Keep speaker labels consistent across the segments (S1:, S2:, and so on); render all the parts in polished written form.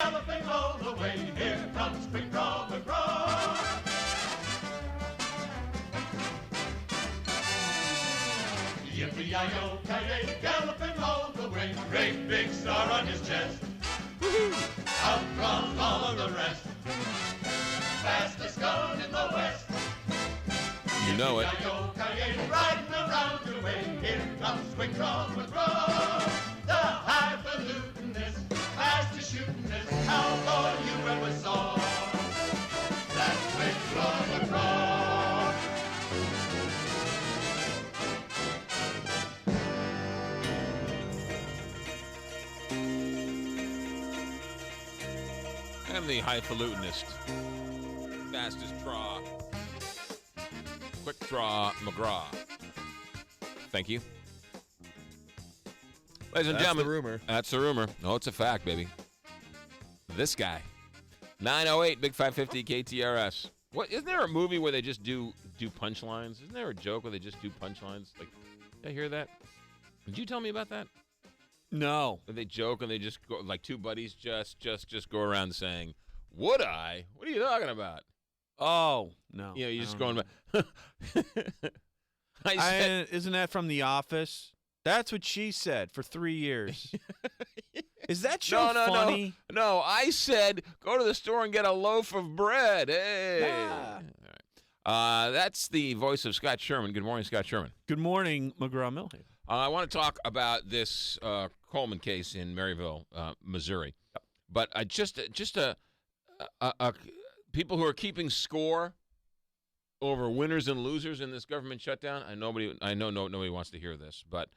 S1: galloping all the way. Here comes McGraw, McGraw. Yippee-yi-yo, ki-yay, galloping all the way. Great big star on his chest. Out from all of the rest. Fastest gun in the West.
S2: You know it.
S1: Yippee-yi-yo, ki-yay, riding around your way. Here comes McGraw, McGraw. The highfalutinist, fastest shootingest cowboy you ever saw. That's McGraw, McGraw.
S2: I'm the highfalutinist. Fastest draw. Quick draw, McGraw. Thank you. Ladies and gentlemen.
S3: That's the rumor.
S2: That's the rumor. No, it's a fact, baby. This guy. 908, Big 550, KTRS. What, isn't there a movie where they just do punchlines? Isn't there a joke where they just do punchlines? Like, did I hear that? Did you tell me about that?
S3: No.
S2: They joke and they just go, like two buddies just go around saying, "Would I? What are you talking about?"
S3: Oh, no.
S2: You know, you're just
S3: don't
S2: going
S3: know.
S2: back.
S3: Isn't that from The Office? That's what she said for 3 years. Is that show funny?
S2: No, I said go to the store and get a loaf of bread. Hey.
S3: Ah.
S2: All right. That's the voice of Scott Sherman. Good morning, Scott Sherman.
S3: Good morning, McGraw-Millhaven.
S2: I want to talk about this Coleman case in Maryville, Missouri. But people who are keeping score over winners and losers in this government shutdown. I know nobody wants to hear this, but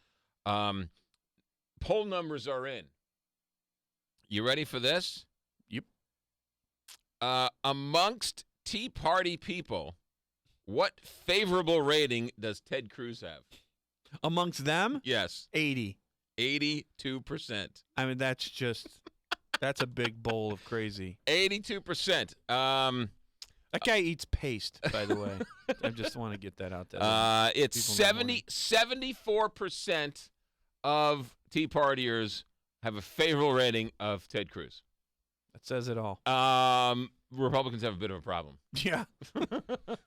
S2: poll numbers are in. You ready for this?
S3: Yep.
S2: Amongst Tea Party people, what favorable rating does Ted Cruz have?
S3: Amongst them?
S2: Yes.
S3: 80.
S2: 82%.
S3: I mean, that's a big bowl of crazy.
S2: 82%.
S3: That guy eats paste, by the way. I just want to get that out there.
S2: It's 74% of Tea Partiers have a favorable rating of Ted Cruz.
S3: That says it all.
S2: Republicans have a bit of a problem.
S3: Yeah.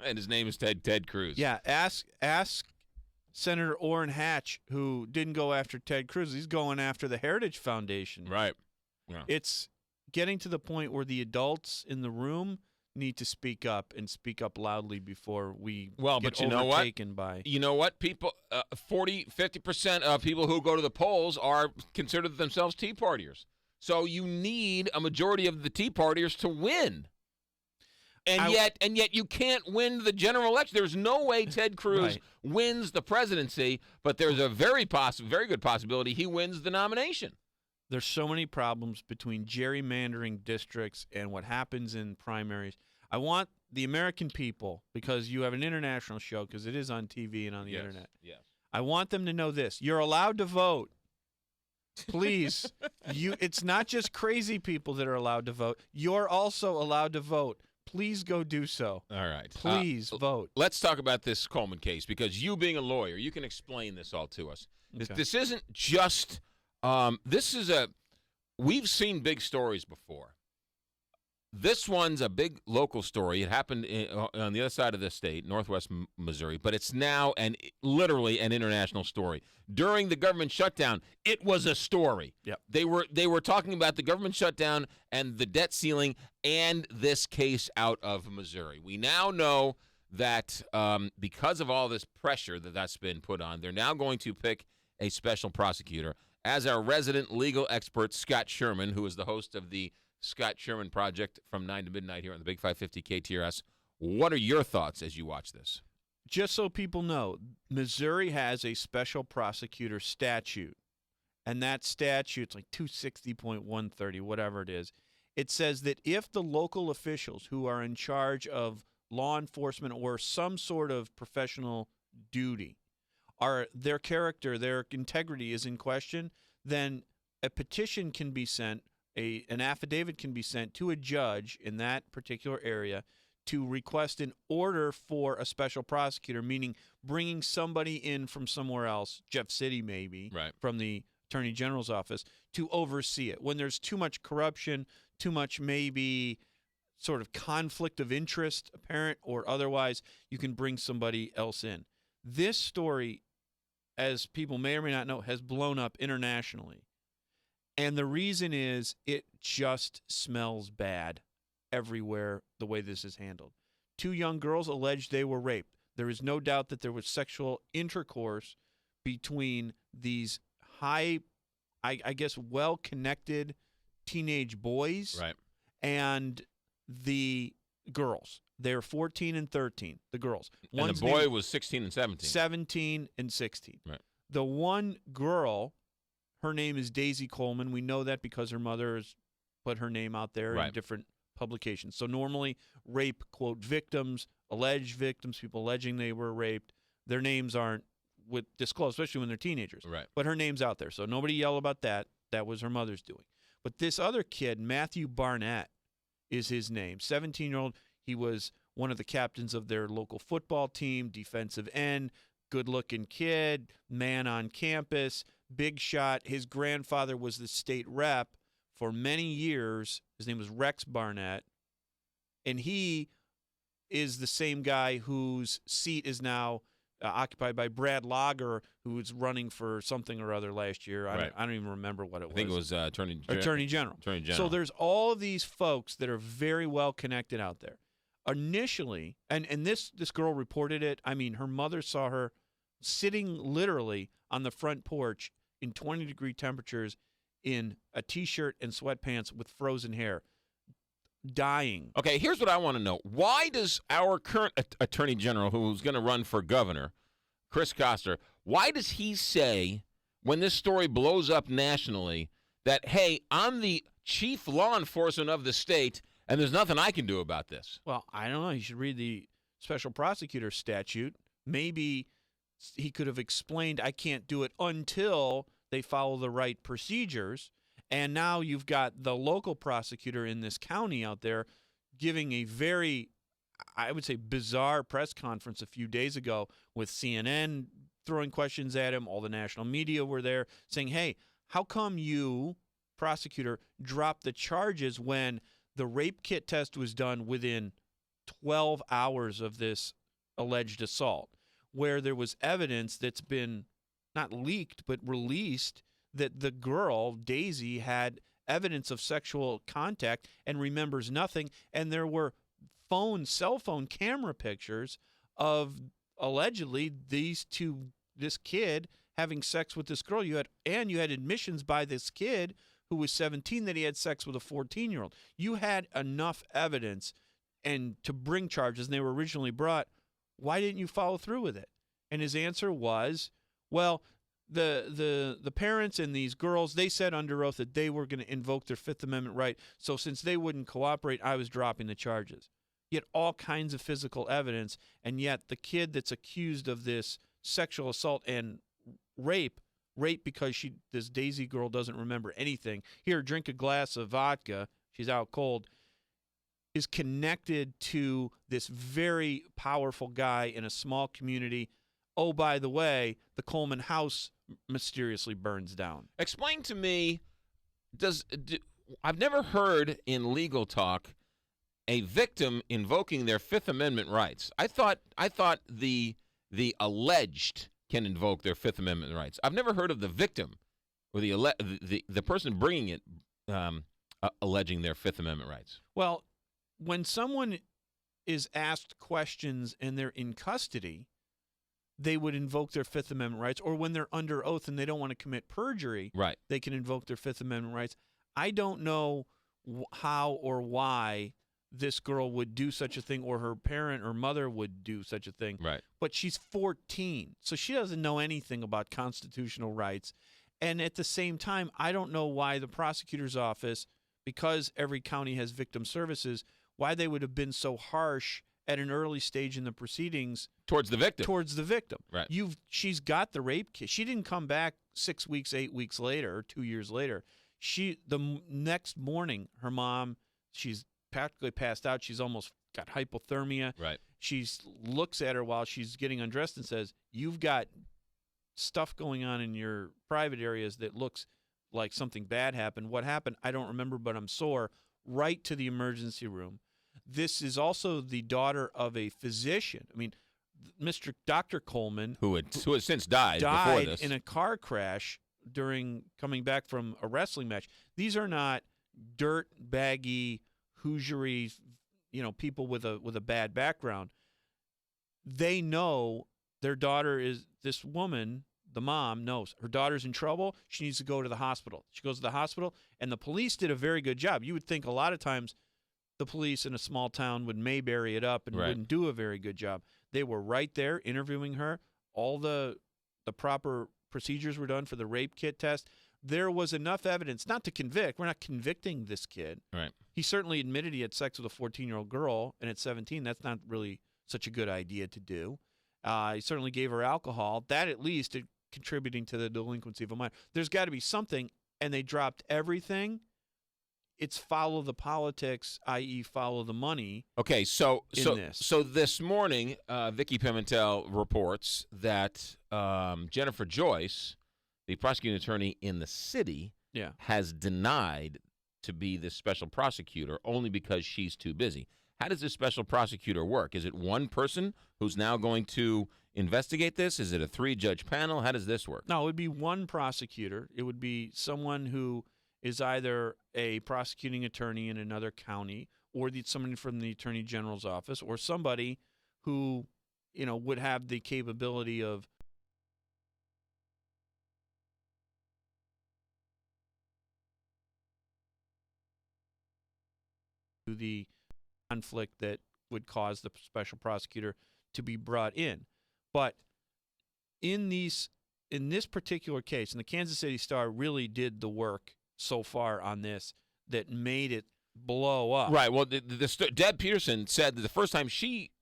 S2: And his name is Ted Cruz.
S3: Yeah, ask Senator Orrin Hatch, who didn't go after Ted Cruz. He's going after the Heritage Foundation.
S2: Right. Yeah.
S3: It's getting to the point where the adults in the room need to speak up and speak up loudly before we get overtaken by.
S2: You know what? People, 50% of people who go to the polls are considered themselves Tea Partiers. So you need a majority of the Tea Partiers to win. And yet you can't win the general election. There's no way Ted Cruz wins the presidency, but there's a very good possibility he wins the nomination.
S3: There's so many problems between gerrymandering districts and what happens in primaries. I want the American people, because you have an international show, because it is on TV and on the internet.
S2: Yes.
S3: I want them to know this. You're allowed to vote. Please. It's not just crazy people that are allowed to vote. You're also allowed to vote. Please go do so.
S2: All right.
S3: Please vote.
S2: Let's talk about this Coleman case, because you being a lawyer, you can explain this all to us.
S3: Okay.
S2: This isn't just we've seen big stories before. This one's a big local story. It happened on the other side of the state, northwest Missouri, but it's now literally an international story. During the government shutdown, it was a story.
S3: Yep.
S2: They were talking about the government shutdown and the debt ceiling and this case out of Missouri. We now know that because of all this pressure that's been put on, they're now going to pick a special prosecutor. As our resident legal expert, Scott Sherman, who is the host of the Scott Sherman Project from 9 to midnight here on the Big 550 KTRS. What are your thoughts as you watch this?
S3: Just so people know, Missouri has a special prosecutor statute, and that statute's like 260.130, whatever it is. It says that if the local officials who are in charge of law enforcement or some sort of professional duty their character, their integrity is in question, then a petition can be sent, an affidavit can be sent to a judge in that particular area to request an order for a special prosecutor, meaning bringing somebody in from somewhere else, Jeff City maybe,
S2: right,
S3: from the Attorney General's office, to oversee it. When there's too much corruption, too much maybe sort of conflict of interest apparent or otherwise, you can bring somebody else in. This story, as people may or may not know, has blown up internationally. And the reason is it just smells bad everywhere the way this is handled. 2 young girls alleged they were raped. There is no doubt that there was sexual intercourse between these high, I guess, well-connected teenage boys and the girls. They're 14 and 13, the girls.
S2: And the boy was 16 and 17.
S3: 17 and 16.
S2: Right.
S3: The one girl, her name is Daisy Coleman. We know that because her mother has put her name out there in different publications. So normally rape, quote, victims, alleged victims, people alleging they were raped, their names aren't disclosed, especially when they're teenagers.
S2: Right.
S3: But her name's out there. So nobody yell about that. That was her mother's doing. But this other kid, Matthew Barnett, is his name. 17-year-old. He was one of the captains of their local football team, defensive end, good-looking kid, man on campus, big shot. His grandfather was the state rep for many years. His name was Rex Barnett. And he is the same guy whose seat is now occupied by Brad Lager, who was running for something or other last year. I don't even remember what it was.
S2: I think it was Attorney General.
S3: So there's all of these folks that are very well connected out there. Initially, and this girl reported it. I mean, her mother saw her sitting literally on the front porch in 20-degree temperatures in a T-shirt and sweatpants with frozen hair, dying.
S2: Okay, here's what I want to know. Why does our current Attorney General, who's going to run for governor, Chris Koster, why does he say, when this story blows up nationally, that, hey, I'm the chief law enforcement of the state, and there's nothing I can do about this?
S3: Well, I don't know. You should read the special prosecutor statute. Maybe he could have explained, I can't do it until they follow the right procedures. And now you've got the local prosecutor in this county out there giving a very, I would say, bizarre press conference a few days ago with CNN throwing questions at him. All the national media were there saying, hey, how come you, prosecutor, dropped the charges when the rape kit test was done within 12 hours of this alleged assault, where there was evidence that's been not leaked but released that the girl, Daisy, had evidence of sexual contact and remembers nothing, and there were cell phone camera pictures of allegedly this kid having sex with this girl. You had admissions by this kid who was 17 that he had sex with a 14-year-old. You had enough evidence and to bring charges, and they were originally brought. Why didn't you follow through with it? And his answer was, well, the parents and these girls, they said under oath that they were going to invoke their Fifth Amendment right. So since they wouldn't cooperate, I was dropping the charges. He had all kinds of physical evidence, and yet the kid that's accused of this sexual assault and rape because this Daisy girl doesn't remember anything. Here, drink a glass of vodka. She's out cold. Is connected to this very powerful guy in a small community. Oh, by the way, the Coleman house mysteriously burns down. Explain
S2: to me, I've never heard in legal talk a victim invoking their Fifth Amendment rights. I thought the alleged can invoke their Fifth Amendment rights. I've never heard of the victim or the person bringing it alleging their Fifth Amendment rights.
S3: Well, when someone is asked questions and they're in custody, they would invoke their Fifth Amendment rights, or when they're under oath and they don't want to commit perjury, they can invoke their Fifth Amendment rights. I don't know how or why this girl would do such a thing, or her parent or mother would do such a thing.
S2: Right.
S3: But she's 14, so she doesn't know anything about constitutional rights. And at the same time, I don't know why the prosecutor's office, because every county has victim services, why they would have been so harsh at an early stage in the proceedings
S2: towards the victim. Right.
S3: She's got the rape kit. She didn't come back 6 weeks, 8 weeks later, or 2 years later. Next morning, her mom, she's practically passed out. She's almost got hypothermia.
S2: Right.
S3: She looks at her while she's getting undressed and says, "You've got stuff going on in your private areas that looks like something bad happened. What happened? I don't remember, but I'm sore. right to the emergency room. This is also the daughter of a physician. I mean, Dr. Coleman,
S2: who had since died before this,
S3: in a car crash during coming back from a wrestling match. These are not dirt baggy Hoosiery, people with a bad background. They know their daughter is, this woman, the mom knows her daughter's in trouble. She needs to go to the hospital. She goes to the hospital, and the police did a very good job. You would think a lot of times the police in a small town would Mayberry it up and wouldn't do a very good job. They were right there interviewing her. All the proper procedures were done for the rape kit test. There was enough evidence not to convict. We're not convicting this kid.
S2: Right.
S3: He certainly admitted he had sex with a 14-year-old girl, and at 17, that's not really such a good idea to do. He certainly gave her alcohol. That at least is contributing to the delinquency of a minor. There's got to be something, and they dropped everything. It's follow the politics, i.e. follow the money.
S2: Okay, so this morning, Vicky Pimentel reports that Jennifer Joyce, the prosecuting attorney in the city, has denied to be the special prosecutor only because she's too busy. How does this special prosecutor work? Is it one person who's now going to investigate this? Is it a 3-judge panel? How does this work?
S3: No, it would be one prosecutor. It would be someone who is either a prosecuting attorney in another county or somebody from the Attorney General's office or somebody who, would have the capability of the conflict that would cause the special prosecutor to be brought in. But in this particular case, and the Kansas City Star really did the work so far on this that made it blow up.
S2: Right. Well, Deb Peterson said that the first time she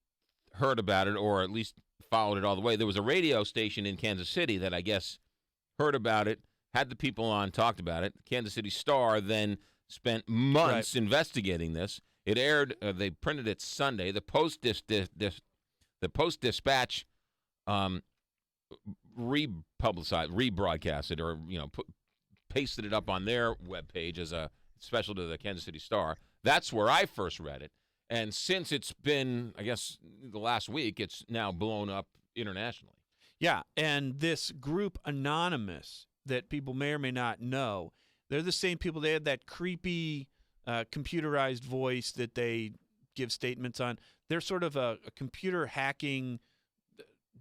S2: heard about it, or at least followed it all the way, there was a radio station in Kansas City that I guess heard about it, had the people on, talked about it. Kansas City Star then spent months investigating this. It aired. They printed it Sunday. The Post Dispatch rebroadcast it, or pasted it up on their webpage as a special to the Kansas City Star. That's where I first read it. And since it's been, I guess, the last week, it's now blown up internationally.
S3: Yeah, and this group Anonymous that people may or may not know, they're the same people. They had that creepy computerized voice that they give statements on. They're sort of a computer hacking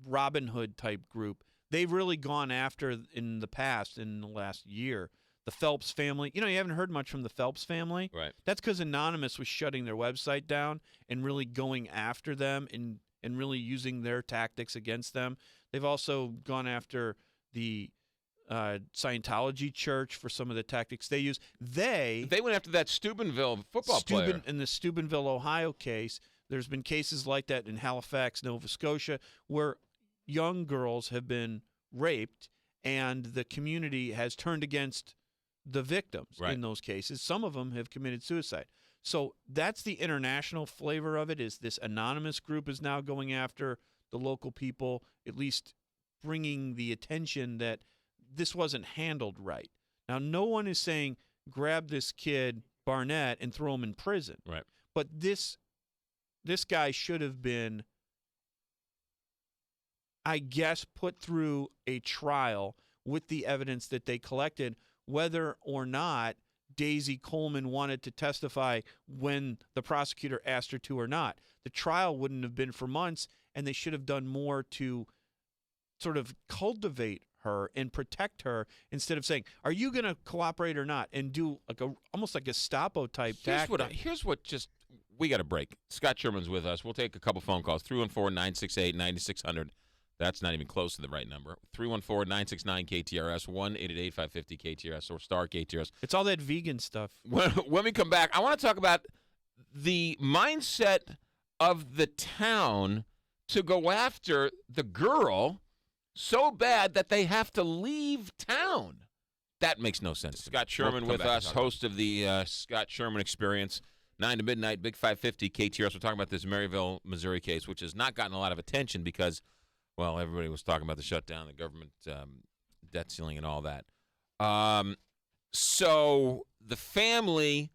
S3: Robin Hood type group. They've really gone after in the past, in the last year, the Phelps family. You haven't heard much from the Phelps family.
S2: Right.
S3: That's because Anonymous was shutting their website down and really going after them and really using their tactics against them. They've also gone after the Scientology church for some of the tactics they use. They
S2: went after that Steubenville football player.
S3: In the Steubenville, Ohio case, there's been cases like that in Halifax, Nova Scotia, where young girls have been raped and the community has turned against the victims in those cases. Some of them have committed suicide. So that's the international flavor of it, is this anonymous group is now going after the local people, at least bringing the attention that this wasn't handled right. Now, no one is saying grab this kid, Barnett, and throw him in prison.
S2: Right.
S3: But this guy should have been, I guess, put through a trial with the evidence that they collected, whether or not Daisy Coleman wanted to testify when the prosecutor asked her to or not. The trial wouldn't have been for months, and they should have done more to sort of cultivate her and protect her instead of saying, are you going to cooperate or not, and do almost like a Gestapo type tactic.
S2: Here's what we got a break. Scott Sherman's with us. We'll take a couple phone calls. 314-968-9600. That's not even close to the right number. 314-969-KTRS, 1-888-550-KTRS, or star KTRS.
S3: It's all that vegan stuff.
S2: When we come back, I want to talk about the mindset of the town to go after the girl so bad that they have to leave town. That makes no sense. Scott Sherman with us, host of the Scott Sherman Experience, 9 to midnight, Big 550, KTRS. We're talking about this Maryville, Missouri case, which has not gotten a lot of attention because, well, everybody was talking about the shutdown, the government debt ceiling, and all that. So the family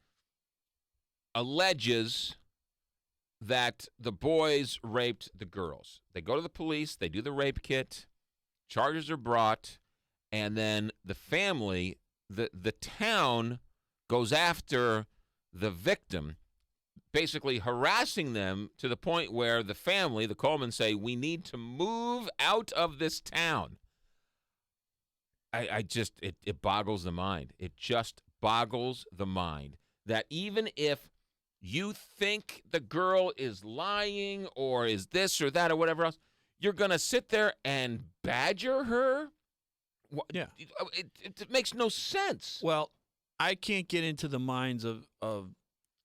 S2: alleges that the boys raped the girls. They go to the police, they do the rape kit, charges are brought, and then the family, the town goes after the victim, basically harassing them to the point where the family, the Colemans, say, we need to move out of this town. It boggles the mind. It just boggles the mind that even if you think the girl is lying or is this or that or whatever else, you're going to sit there and badger her?
S3: Yeah.
S2: It makes no sense.
S3: Well, I can't get into the minds of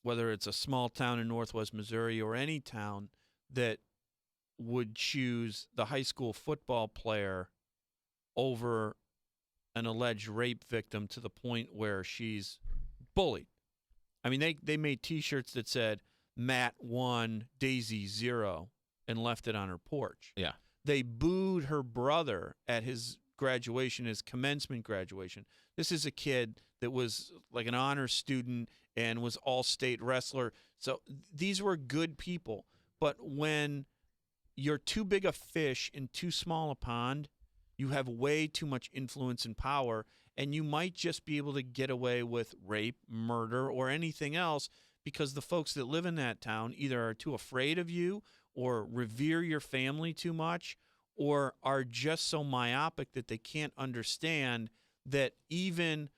S3: whether it's a small town in northwest Missouri or any town that would choose the high school football player over an alleged rape victim to the point where she's bullied. I mean, they made T-shirts that said Matt 1, Daisy 0, and left it on her porch.
S2: Yeah.
S3: They booed her brother at his graduation, his commencement graduation. This is a kid that was like an honor student and was all-state wrestler. So these were good people. But when you're too big a fish in too small a pond, you have way too much influence and power, and you might just be able to get away with rape, murder, or anything else because the folks that live in that town either are too afraid of you or revere your family too much or are just so myopic that they can't understand that even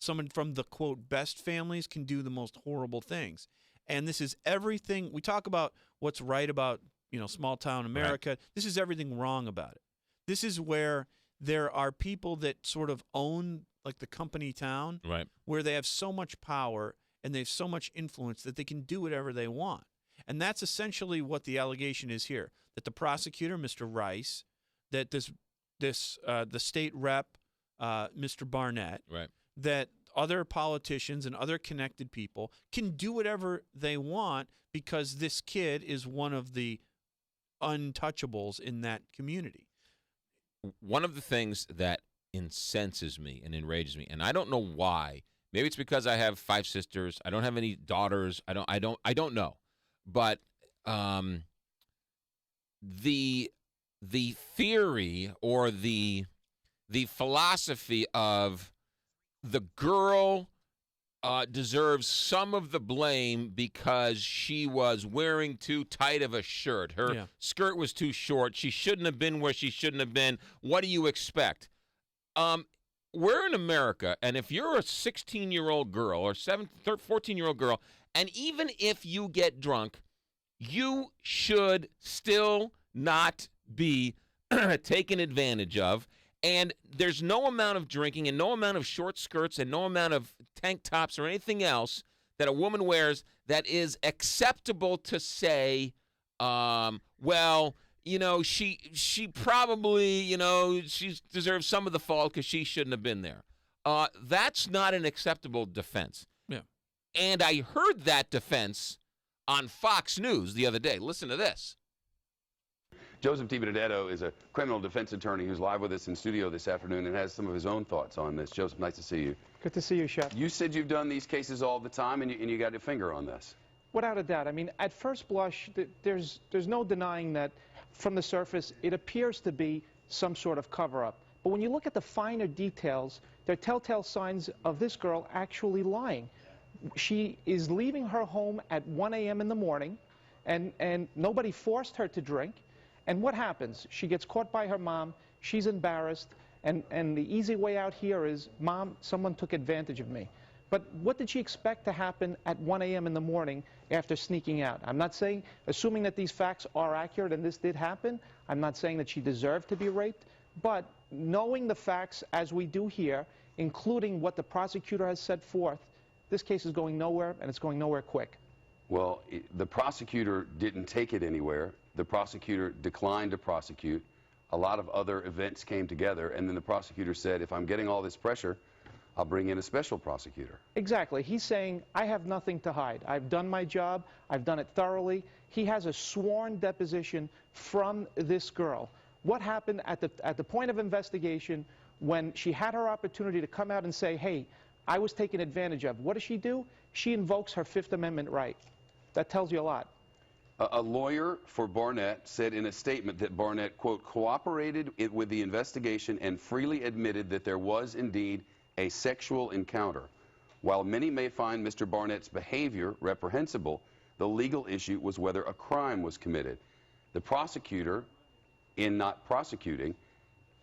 S3: someone from the, quote, best families can do the most horrible things. And this is everything. We talk about what's right about, small town America. Right. This is everything wrong about it. This is where there are people that sort of own like the company town,
S2: right,
S3: where they have so much power and they have so much influence that they can do whatever they want. And that's essentially what the allegation is here, that the prosecutor, Mr. Rice, that the state rep, Mr. Barnett,
S2: right,
S3: that other politicians and other connected people can do whatever they want because this kid is one of the untouchables in that community.
S2: One of the things that incenses me and enrages me, and I don't know why. Maybe it's because I have 5 sisters. I don't have any daughters. I don't know. But the theory or the philosophy of the girl deserves some of the blame because she was wearing too tight of a shirt. Her skirt was too short. She shouldn't have been where she shouldn't have been. What do you expect? We're in America, and if you're a 16-year-old girl or 14-year-old girl, and even if you get drunk, you should still not be taken advantage of. And there's no amount of drinking and no amount of short skirts and no amount of tank tops or anything else that a woman wears that is acceptable to say, well, she probably, she deserves some of the fault because she shouldn't have been there. That's not an acceptable defense.
S3: Yeah.
S2: And I heard that defense on Fox News the other day. Listen to this.
S4: Joseph DiBenedetto is a criminal defense attorney who's live with us in studio this afternoon and has some of his own thoughts on this. Joseph, nice to see you.
S5: Good to see you, Shep.
S4: You said you've done these cases all the time, and you got your finger on this.
S5: Without a doubt. I mean, at first blush, there's no denying that from the surface, it appears to be some sort of cover-up. But when you look at the finer details, there are telltale signs of this girl actually lying. She is leaving her home at 1 a.m. in the morning, and nobody forced her to drink. And what happens? She gets caught by her mom. She's embarrassed. And the easy way out here is, Mom, someone took advantage of me. But what did she expect to happen at 1 a.m. in the morning after sneaking out? I'm not saying, assuming that these facts are accurate and this did happen, I'm not saying that she deserved to be raped. But knowing the facts as we do here, including what the prosecutor has set forth, this case is going nowhere, and it's going nowhere quick.
S4: Well, the prosecutor didn't take it anywhere. The prosecutor declined to prosecute. A lot of other events came together, and then the prosecutor said, if I'm getting all this pressure, I'll bring in a special prosecutor.
S5: Exactly. He's saying, I have nothing to hide. I've done my job. I've done it thoroughly. He has a sworn deposition from this girl. What happened at the point of investigation when she had her opportunity to come out and say, hey, I was taken advantage of? What does she do? she invokes her Fifth Amendment right. That tells you a lot.
S4: A lawyer for Barnett said in a statement that Barnett, quote, cooperated with the investigation and freely admitted that there was indeed a sexual encounter. While many may find Mr. Barnett's behavior reprehensible, the legal issue was whether a crime was committed. The prosecutor, in not prosecuting,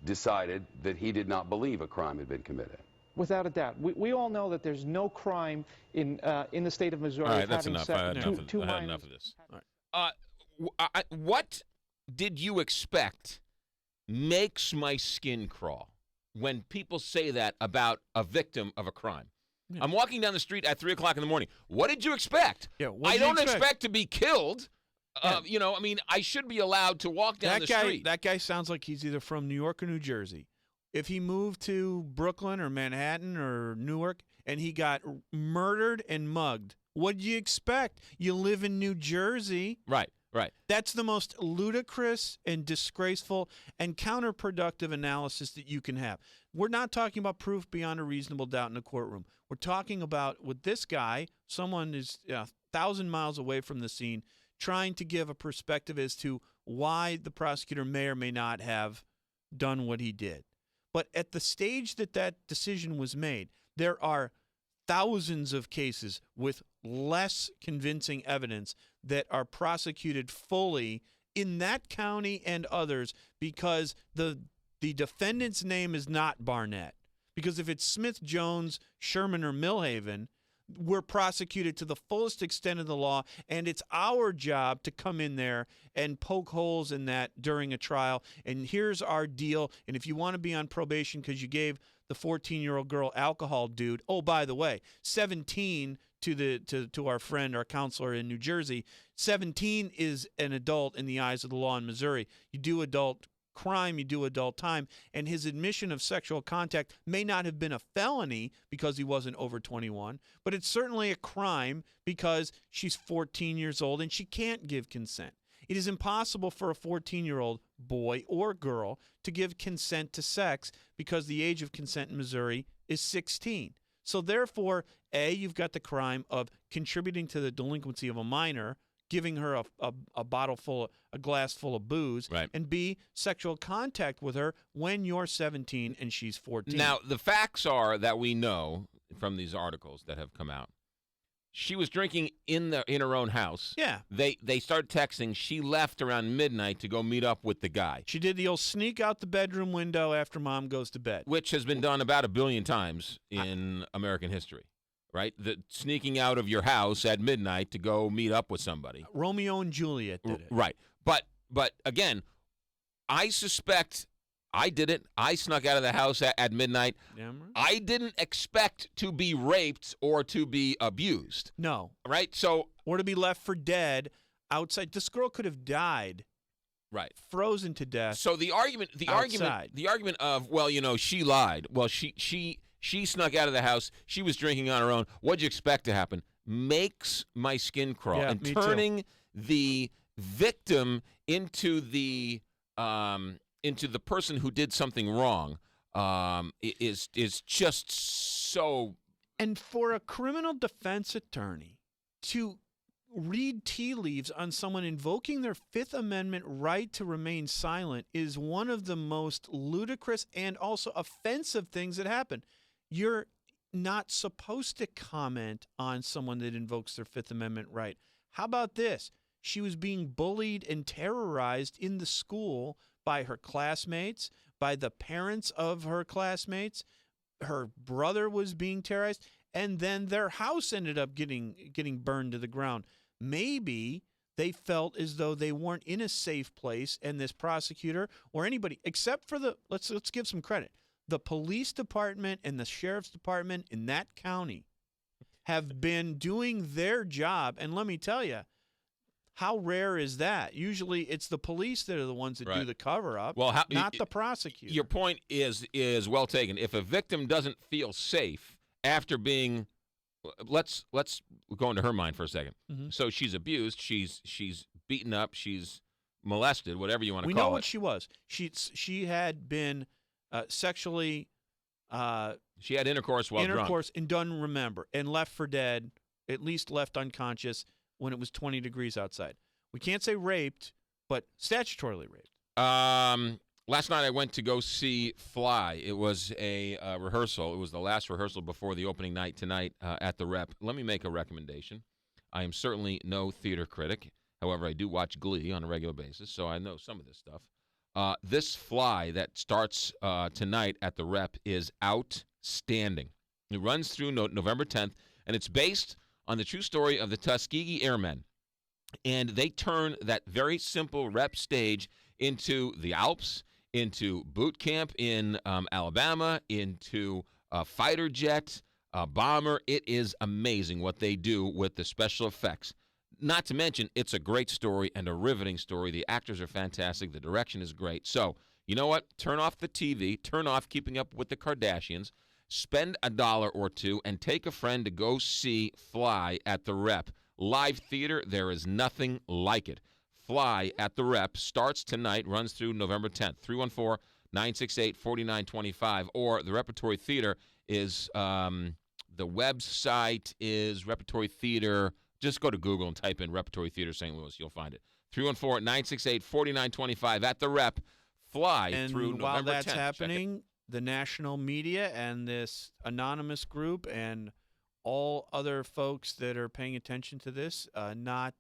S4: decided that he did not believe a crime had been committed.
S5: Without a doubt. We all know that there's no crime in the state of Missouri.
S2: All right,
S5: of
S2: that's
S5: having
S2: enough.
S5: sex-
S2: I had
S5: two
S2: enough
S5: minors.
S2: of this. What did you expect makes my skin crawl when people say that about a victim of a crime? Yeah. I'm walking down the street at 3 o'clock in the morning. What did you expect?
S3: Yeah,
S2: I don't expect to be killed. You know, I mean, I should be allowed to walk down the street.
S3: That guy sounds like he's either from New York or New Jersey. If he moved to Brooklyn or Manhattan or Newark and he got murdered and mugged, what'd you expect? You live in New Jersey.
S2: Right.
S3: That's the most ludicrous and disgraceful and counterproductive analysis that you can have. We're not talking about proof beyond a reasonable doubt in a courtroom. We're talking about, with this guy, someone is 1,000 miles away from the scene, trying to give a perspective as to why the prosecutor may or may not have done what he did. But at the stage that that decision was made, there are thousands of cases with less convincing evidence that are prosecuted fully in that county and others because the defendant's name is not Barnett. Because if it's Smith, Jones, Sherman, or Millhaven, we're prosecuted to the fullest extent of the law, and it's our job to come in there and poke holes in that during a trial. And here's our deal. And if you want to be on probation because you gave the 14-year-old girl alcohol, dude. Oh, by the way, 17 to our friend, our counselor in New Jersey, 17 is an adult in the eyes of the law in Missouri. You do adult crime, you do adult time, and his admission of sexual contact may not have been a felony because he wasn't over 21, but it's certainly a crime because she's 14 years old and she can't give consent. It is impossible for a 14-year-old boy or girl to give consent to sex because the age of consent in Missouri is 16. So therefore, A, you've got the crime of contributing to the delinquency of a minor, giving her a glass full of booze,
S2: right,
S3: and B, sexual contact with her when you're 17 and she's 14.
S2: Now, the facts are that we know from these articles that have come out, she was drinking in her own house.
S3: Yeah.
S2: They start texting. She left around midnight to go meet up with the guy.
S3: She did the old sneak out the bedroom window after mom goes to bed.
S2: Which has been done about 1 billion times in American history, right? The sneaking out of your house at midnight to go meet up with somebody.
S3: Romeo and Juliet did it.
S2: Right. But again, I suspect I did it. I snuck out of the house at midnight.
S3: Damn right.
S2: I didn't expect to be raped or to be abused.
S3: No.
S2: Right? So,
S3: or to be left for dead outside. This girl could have died.
S2: Right.
S3: Frozen to death.
S2: So the argument of, well, you know, she lied. Well, she snuck out of the house. She was drinking on her own. What'd you expect to happen? Makes my skin crawl.
S3: Yeah,
S2: and
S3: me
S2: turning
S3: too.
S2: the victim into the person who did something wrong is just so.
S3: And for a criminal defense attorney to read tea leaves on someone invoking their Fifth Amendment right to remain silent is one of the most ludicrous and also offensive things that happen. You're not supposed to comment on someone that invokes their Fifth Amendment right. How about this? She was being bullied and terrorized in the school by her classmates, by the parents of her classmates. Her brother was being terrorized, and then their house ended up getting burned to the ground. Maybe they felt as though they weren't in a safe place, and this prosecutor or anybody, except for let's give some credit, the police department and the sheriff's department in that county have been doing their job. And let me tell you, how rare is that? Usually it's the police that are the ones that do the cover-up, not the prosecutor.
S2: Your point is well taken. If a victim doesn't feel safe after being – let's go into her mind for a second. Mm-hmm. So she's abused. She's beaten up. She's molested, whatever you want to call it.
S3: We know what she was. She had been sexually
S2: she had intercourse while drunk.
S3: And done remember and left for dead at least left unconscious when it was 20 degrees outside. We can't say raped, but statutorily raped.
S2: Last night I went to go see Fly. It was a rehearsal. It was the last rehearsal before the opening night tonight at the Rep. Let me make a recommendation. I am certainly no theater critic. However, I do watch Glee on a regular basis, so I know some of this stuff. This Fly that starts tonight at the Rep is outstanding. It runs through November 10th, and it's based on the true story of the Tuskegee Airmen. And they turn that very simple Rep stage into the Alps, into boot camp in Alabama, into a fighter jet, a bomber. It is amazing what they do with the special effects. Not to mention, it's a great story and a riveting story. The actors are fantastic. The direction is great. So, you know what? Turn off the TV. Turn off Keeping Up with the Kardashians. Spend $1 or $2 and take a friend to go see Fly at the Rep. Live theater, there is nothing like it. Fly at the Rep starts tonight, runs through November 10th. 314-968-4925. Or the Repertory Theater is, the website is Repertory Theater. Just go to Google and type in Repertory Theater St. Louis. You'll find it. 314-968-4925 at the Rep. Fly through November 10th.
S3: And while that's happening, the national media and this anonymous group and all other folks that are paying attention to this, not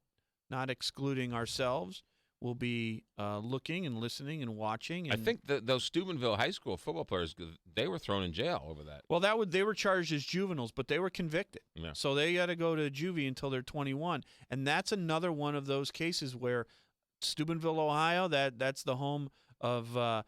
S3: excluding ourselves, will be looking and listening and watching. And
S2: I think those Steubenville High School football players, they were thrown in jail over that.
S3: Well, they were charged as juveniles, but they were convicted.
S2: Yeah.
S3: So they got to go to juvie until they're 21. And that's another one of those cases where Steubenville, Ohio, that's the home of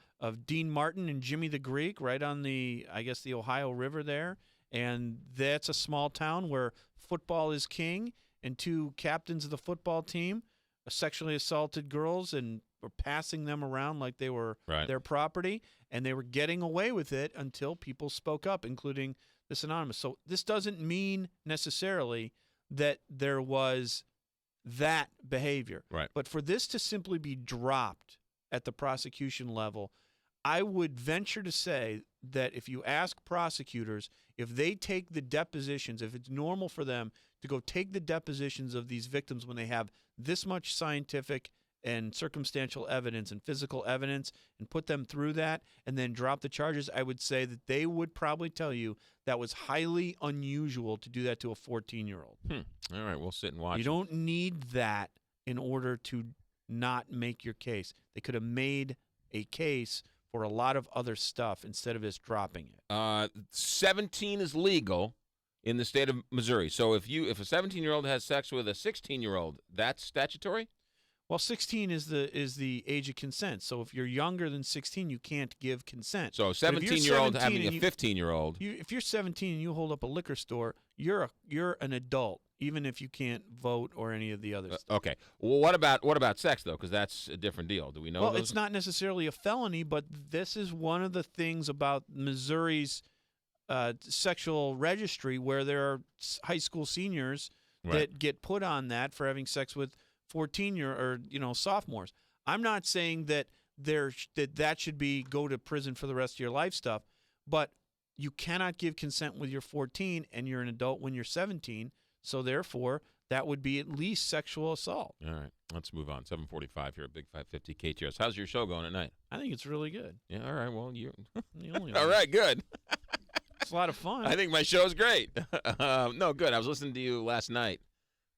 S3: Dean Martin and Jimmy the Greek, right on the Ohio River there. And that's a small town where football is king, and two captains of the football team sexually assaulted girls and were passing them around like they were their property, and they were getting away with it until people spoke up, including this anonymous. So this doesn't mean necessarily that there was that behavior.
S2: Right.
S3: But for this to simply be dropped at the prosecution level, I would venture to say that if you ask prosecutors, if they take the depositions, if it's normal for them to go take the depositions of these victims when they have this much scientific and circumstantial evidence and physical evidence and put them through that and then drop the charges, I would say that they would probably tell you that was highly unusual to do that to a 14-year-old.
S2: All right, we'll sit and watch.
S3: You don't need that in order to not make your case. They could have made a case for a lot of other stuff instead of just dropping it.
S2: 17 is legal in the state of Missouri. So if a 17-year-old has sex with a 16-year-old, that's statutory?
S3: Well, 16 is the age of consent. So if you're younger than 16, you can't give consent.
S2: So a 17-year-old having a 15-year-old.
S3: If you're 17 and you hold up a liquor store, you're an adult, even if you can't vote or any of the other stuff.
S2: Okay. Well, what about sex though? Because that's a different deal. Do we know?
S3: Well, it's not necessarily a felony, but this is one of the things about Missouri's sexual registry, where there are high school seniors that get put on that for having sex with sophomores. I'm not saying that that should be go to prison for the rest of your life stuff, but you cannot give consent when you're 14 and you're an adult when you're 17. So therefore, that would be at least sexual assault.
S2: All right, let's move on. 7:45 here at Big 550 KTRS. How's your show going at night?
S3: I think it's really good.
S2: Yeah. All right. Well, you're
S3: The only
S2: all right. Good.
S3: It's a lot of fun.
S2: I think my show's great. No, good. I was listening to you last night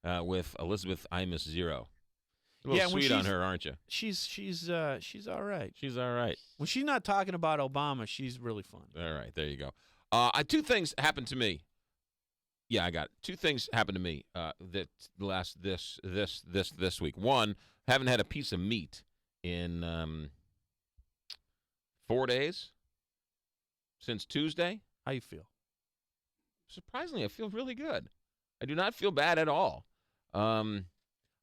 S2: with Elizabeth Imus Zero. A little sweet on her, aren't you?
S3: She's all right.
S2: She's all right.
S3: When she's not talking about Obama, she's really fun.
S2: All right, there you go. Two things happened to me. Yeah, I got it. Two things happened to me this week. One, haven't had a piece of meat in 4 days since Tuesday.
S3: How you feel?
S2: Surprisingly, I feel really good. I do not feel bad at all. I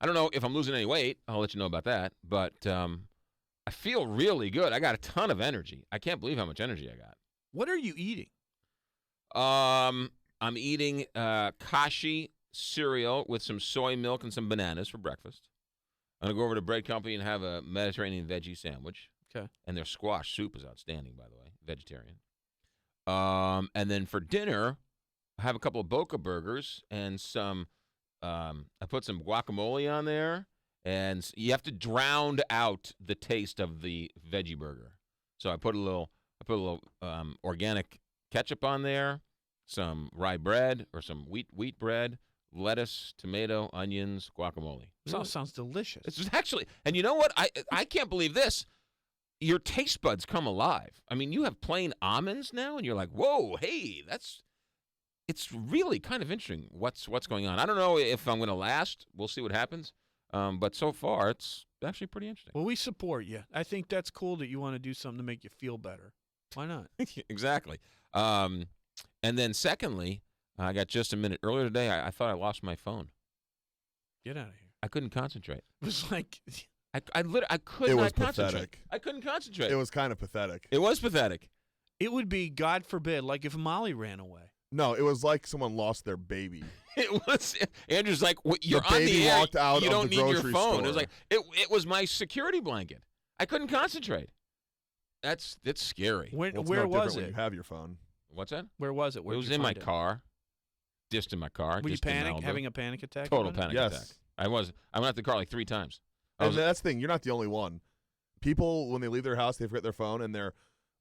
S2: don't know if I'm losing any weight. I'll let you know about that. But I feel really good. I got a ton of energy. I can't believe how much energy I got.
S3: What are you eating?
S2: I'm eating Kashi cereal with some soy milk and some bananas for breakfast. I'm going to go over to Bread Company and have a Mediterranean veggie sandwich.
S3: Okay.
S2: And their squash soup is outstanding, by the way, vegetarian. And then for dinner, I have a couple of Boca burgers and some. I put some guacamole on there, and you have to drown out the taste of the veggie burger. So I put a little organic ketchup on there, some rye bread or some wheat bread, lettuce, tomato, onions, guacamole.
S3: This all sounds delicious.
S2: It's actually, and you know what? I can't believe this. Your taste buds come alive. I mean, you have plain almonds now, and you're like, whoa, hey, it's really kind of interesting what's going on. I don't know if I'm going to last. We'll see what happens. But so far, it's actually pretty interesting.
S3: Well, we support you. I think that's cool that you want to do something to make you feel better. Why not?
S2: Exactly. And then secondly, I got just a minute earlier today. I thought I lost my phone.
S3: Get out of here.
S2: I couldn't concentrate.
S3: It was like
S2: I could
S6: It
S2: not
S6: was
S2: concentrate.
S6: pathetic.
S2: I couldn't concentrate.
S6: It was kind of pathetic.
S2: It was pathetic.
S3: it would be, God forbid, like if Molly ran away.
S6: No, it was like someone lost their baby.
S2: It was. Andrew's like, you're on
S6: baby
S2: the air.
S6: walked out
S2: You
S6: of
S2: don't
S6: the
S2: need your
S6: grocery
S2: phone.
S6: store.
S2: It was like it was my security blanket. I couldn't concentrate. It's scary.
S6: Well, it's
S3: Where
S6: no
S3: was
S6: different when
S3: it?
S6: you have your phone.
S2: What's that?
S3: Where was it?
S2: It
S3: Where'd
S2: was
S3: you
S2: in my
S3: find it?
S2: car. Just in my car.
S3: Were you
S2: just in
S3: panic?
S2: Malibu.
S3: Having a panic attack?
S2: Total
S3: about it?
S2: panic
S6: Yes.
S2: attack. I went out the car like 3 times.
S6: And that's the thing. You're not the only one. People, when they leave their house, they forget their phone, and they're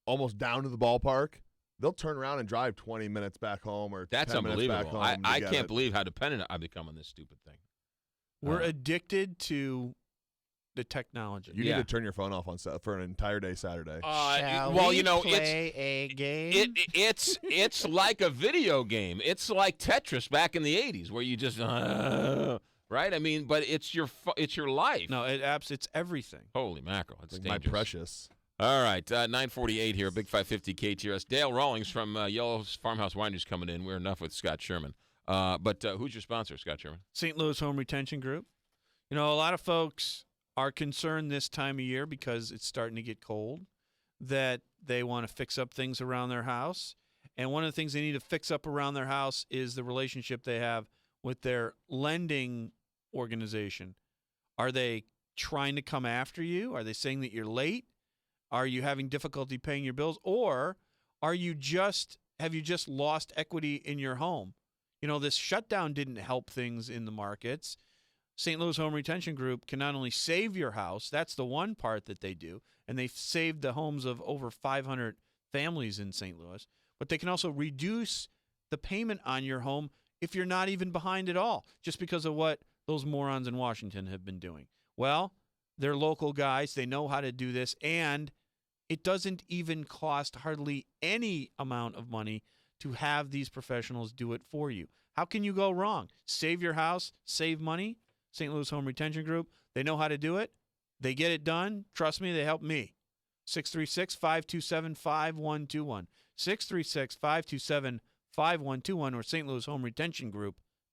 S6: almost down to the ballpark. They'll turn around and drive 20 minutes back home or
S2: That's
S6: 10 minutes back
S2: unbelievable.
S6: home.
S2: I
S6: to get
S2: can't
S6: it.
S2: believe how dependent I've become on this stupid thing.
S3: We're addicted to the technology.
S6: You
S2: Yeah.
S6: need to turn your phone off for an entire day Saturday.
S2: Well, you know,
S3: a game?
S2: it's like a video game. It's like Tetris back in the 80s where you just right? I mean, but it's your life.
S3: No, it's everything.
S2: Holy mackerel. It's
S6: Like my
S2: dangerous.
S6: precious.
S2: All right, 9:48 here, Big 550 KTRS. Dale Rawlings from Yellow's Farmhouse Wineries coming in. We're enough with Scott Sherman. But who's your sponsor, Scott Sherman?
S3: St. Louis Home Retention Group. You know, a lot of folks are concerned this time of year because it's starting to get cold that they want to fix up things around their house. And one of the things they need to fix up around their house is the relationship they have with their lending organization. Are they trying to come after you? Are they saying that you're late? Are you having difficulty paying your bills? Or have you just lost equity in your home? You know, this shutdown didn't help things in the markets. St. Louis Home Retention Group can not only save your house, that's the one part that they do, and they've saved the homes of over 500 families in St. Louis, but they can also reduce the payment on your home if you're not even behind at all, just because of what those morons in Washington have been doing. Well, they're local guys. They know how to do this, and it doesn't even cost hardly any amount of money to have these professionals do it for you. How can you go wrong? Save your house, save money. St. Louis Home Retention Group, they know how to do it. They get it done. Trust me, they help me. 636-527-5121. 636-527-5121 or stlouishome-retention-group.com.